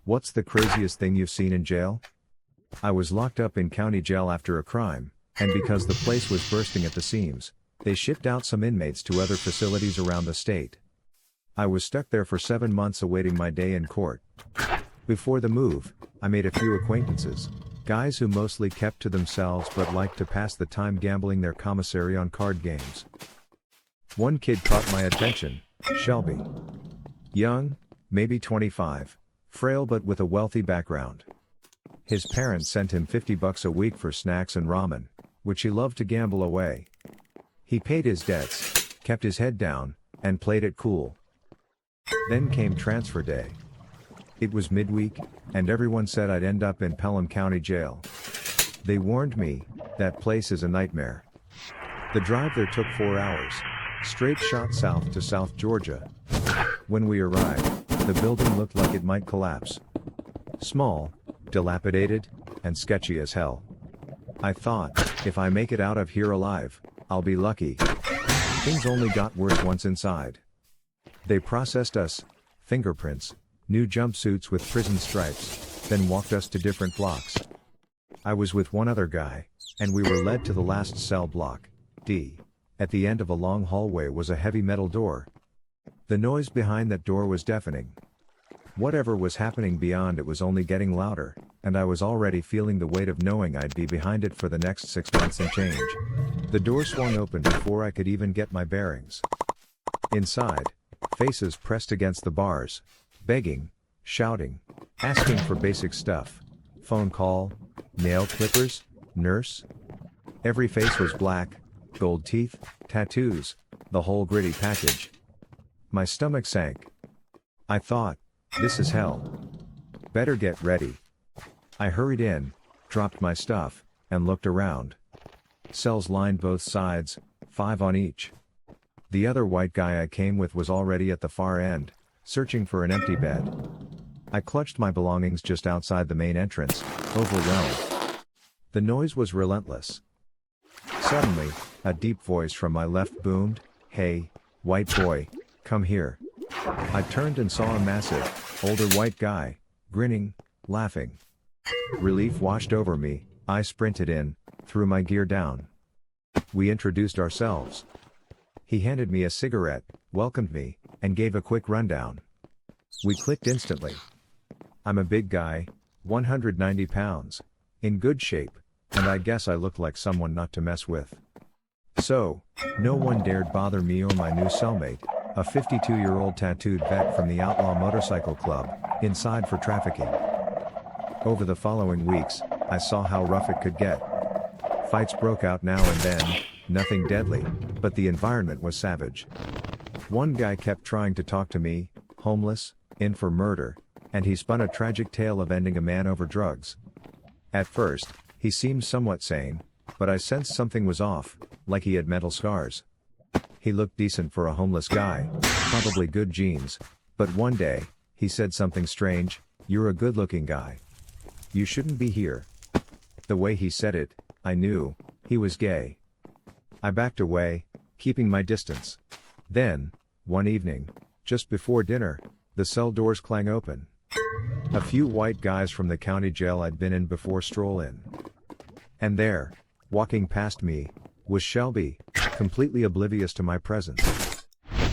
What's the craziest thing you've seen in jail? I was locked up in county jail after a crime, and because the place was bursting at the seams, they shipped out some inmates to other facilities around the state. I was stuck there for 7 months awaiting my day in court. Before the move, I made a few acquaintances, guys who mostly kept to themselves but liked to pass the time gambling their commissary on card games. One kid caught my attention, Shelby. Young, maybe 25, frail but with a wealthy background. His parents sent him $50 a week for snacks and ramen, which he loved to gamble away. He paid his debts, kept his head down, and played it cool. Then came transfer day. It was midweek, and everyone said I'd end up in Pelham County Jail. They warned me, that place is a nightmare. The drive there took 4 hours, straight shot south to South Georgia. When we arrived, the building looked like it might collapse. Small, dilapidated, and sketchy as hell. I thought, if I make it out of here alive, I'll be lucky. Things only got worse once inside. They processed us, fingerprints, new jumpsuits with prison stripes, then walked us to different blocks. I was with one other guy, and we were led to the last cell block, D. At the end of a long hallway was a heavy metal door. The noise behind that door was deafening. Whatever was happening beyond it was only getting louder, and I was already feeling the weight of knowing I'd be behind it for the next 6 months and change. The door swung open before I could even get my bearings. Inside, faces pressed against the bars, begging, shouting, asking for basic stuff. Phone call, nail clippers, nurse. Every face was black, gold teeth, tattoos, the whole gritty package. My stomach sank. I thought, this is hell. Better get ready. I hurried in, dropped my stuff, and looked around. Cells lined both sides, 5 on each. The other white guy I came with was already at the far end, searching for an empty bed. I clutched my belongings just outside the main entrance, overwhelmed. The noise was relentless. Suddenly, a deep voice from my left boomed, "Hey, white boy, come here." I turned and saw a massive, older white guy, grinning, laughing. Relief washed over me. I sprinted in, threw my gear down. We introduced ourselves. He handed me a cigarette, welcomed me, and gave a quick rundown. We clicked instantly. I'm a big guy, 190 pounds, in good shape, and I guess I looked like someone not to mess with. So, no one dared bother me or my new cellmate, a 52-year-old tattooed vet from the Outlaw Motorcycle Club, inside for trafficking. Over the following weeks, I saw how rough it could get. Fights broke out now and then, nothing deadly, but the environment was savage. One guy kept trying to talk to me, homeless, in for murder, and he spun a tragic tale of ending a man over drugs. At first, he seemed somewhat sane, but I sensed something was off, like he had mental scars. He looked decent for a homeless guy, probably good genes, but one day, he said something strange, "You're a good-looking guy. You shouldn't be here." The way he said it, I knew, he was gay. I backed away, keeping my distance. Then, one evening, just before dinner, the cell doors clang open. A few white guys from the county jail I'd been in before stroll in. And there, walking past me, was Shelby, completely oblivious to my presence.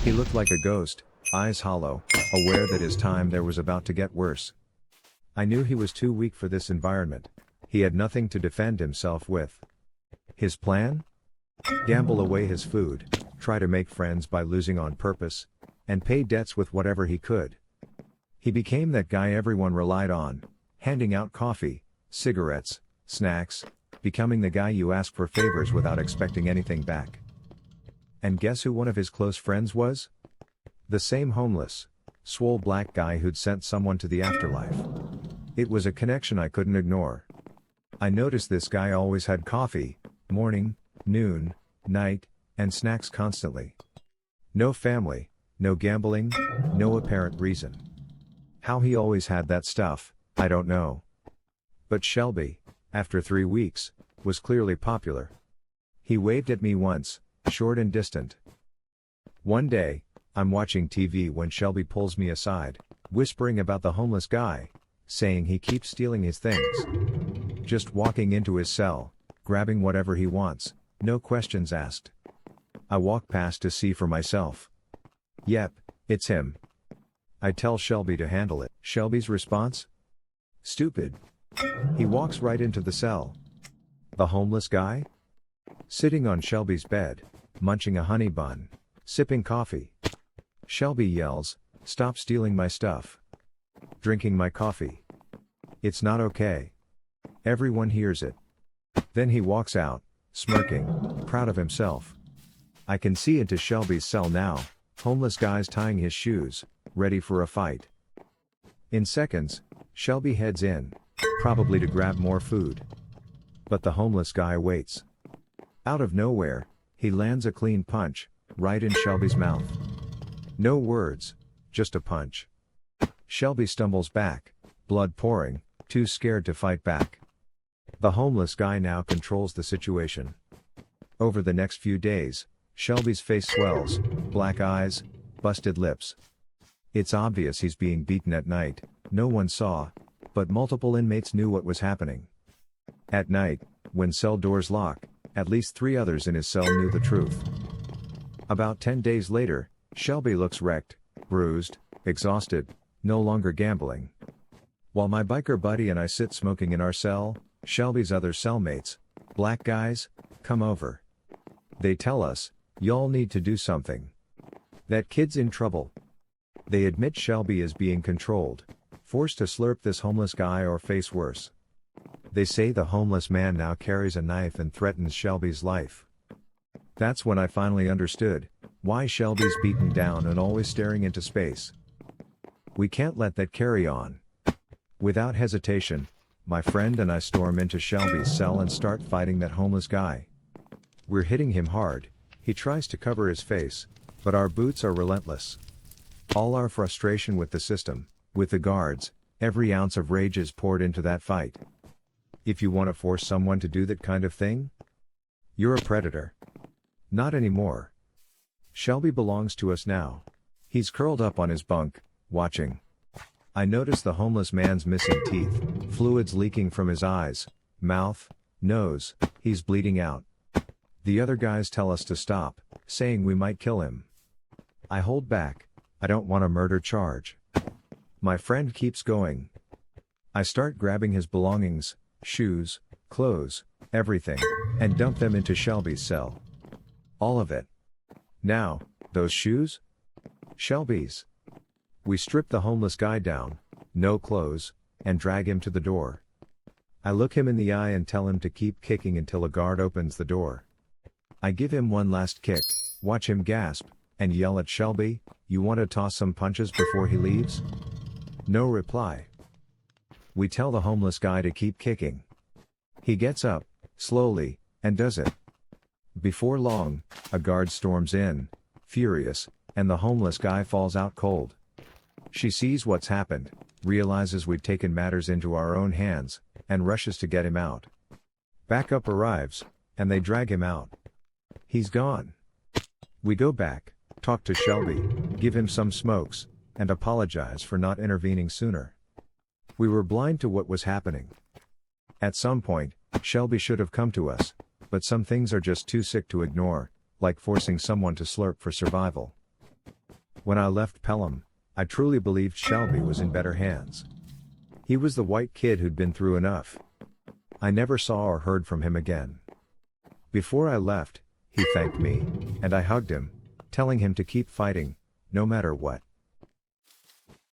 He looked like a ghost, eyes hollow, aware that his time there was about to get worse. I knew he was too weak for this environment. He had nothing to defend himself with. His plan? Gamble away his food, try to make friends by losing on purpose, and pay debts with whatever he could. He became that guy everyone relied on, handing out coffee, cigarettes, snacks, becoming the guy you ask for favors without expecting anything back. And guess who one of his close friends was? The same homeless, swole black guy who'd sent someone to the afterlife. It was a connection I couldn't ignore. I noticed this guy always had coffee, morning, noon, night, and snacks constantly. No family, no gambling, no apparent reason. How he always had that stuff, I don't know. But Shelby, after 3 weeks, was clearly popular. He waved at me once, short and distant. One day, I'm watching TV when Shelby pulls me aside, whispering about the homeless guy, saying he keeps stealing his things. Just walking into his cell, grabbing whatever he wants, no questions asked. I walk past to see for myself. Yep, it's him. I tell Shelby to handle it. Shelby's response? Stupid. He walks right into the cell. The homeless guy? Sitting on Shelby's bed, munching a honey bun, sipping coffee. Shelby yells, "Stop stealing my stuff." Drinking my coffee. It's not okay. Everyone hears it. Then he walks out, smirking, proud of himself. I can see into Shelby's cell now, homeless guy's tying his shoes, ready for a fight. In seconds, Shelby heads in, probably to grab more food. But the homeless guy waits. Out of nowhere, he lands a clean punch, right in Shelby's mouth. No words, just a punch. Shelby stumbles back, blood pouring, too scared to fight back. The homeless guy now controls the situation. Over the next few days, Shelby's face swells, black eyes, busted lips. It's obvious he's being beaten at night. No one saw, but multiple inmates knew what was happening. At night, when cell doors lock, at least 3 others in his cell knew the truth. About 10 days later, Shelby looks wrecked, bruised, exhausted, no longer gambling. While my biker buddy and I sit smoking in our cell, Shelby's other cellmates, black guys, come over. They tell us, "Y'all need to do something. That kid's in trouble." They admit Shelby is being controlled, forced to slurp this homeless guy or face worse. They say the homeless man now carries a knife and threatens Shelby's life. That's when I finally understood why Shelby's beaten down and always staring into space. We can't let that carry on. Without hesitation, my friend and I storm into Shelby's cell and start fighting that homeless guy. We're hitting him hard. He tries to cover his face, but our boots are relentless. All our frustration with the system, with the guards, every ounce of rage is poured into that fight. If you want to force someone to do that kind of thing, you're a predator. Not anymore. Shelby belongs to us now. He's curled up on his bunk, watching. I notice the homeless man's missing teeth, fluids leaking from his eyes, mouth, nose, he's bleeding out. The other guys tell us to stop, saying we might kill him. I hold back, I don't want a murder charge. My friend keeps going. I start grabbing his belongings, shoes, clothes, everything, and dump them into Shelby's cell. All of it. Now, those shoes? Shelby's. We strip the homeless guy down, no clothes, and drag him to the door. I look him in the eye and tell him to keep kicking until a guard opens the door. I give him one last kick, watch him gasp, and yell at Shelby, "You want to toss some punches before he leaves?" No reply. We tell the homeless guy to keep kicking. He gets up, slowly, and does it. Before long, a guard storms in, furious, and the homeless guy falls out cold. She sees what's happened, realizes we'd taken matters into our own hands, and rushes to get him out. Backup arrives, and they drag him out. He's gone. We go back, talk to Shelby, give him some smokes, and apologize for not intervening sooner. We were blind to what was happening. At some point, Shelby should have come to us, but some things are just too sick to ignore, like forcing someone to slurp for survival. When I left Pelham, I truly believed Shelby was in better hands. He was the white kid who'd been through enough. I never saw or heard from him again. Before I left, he thanked me, and I hugged him, telling him to keep fighting, no matter what.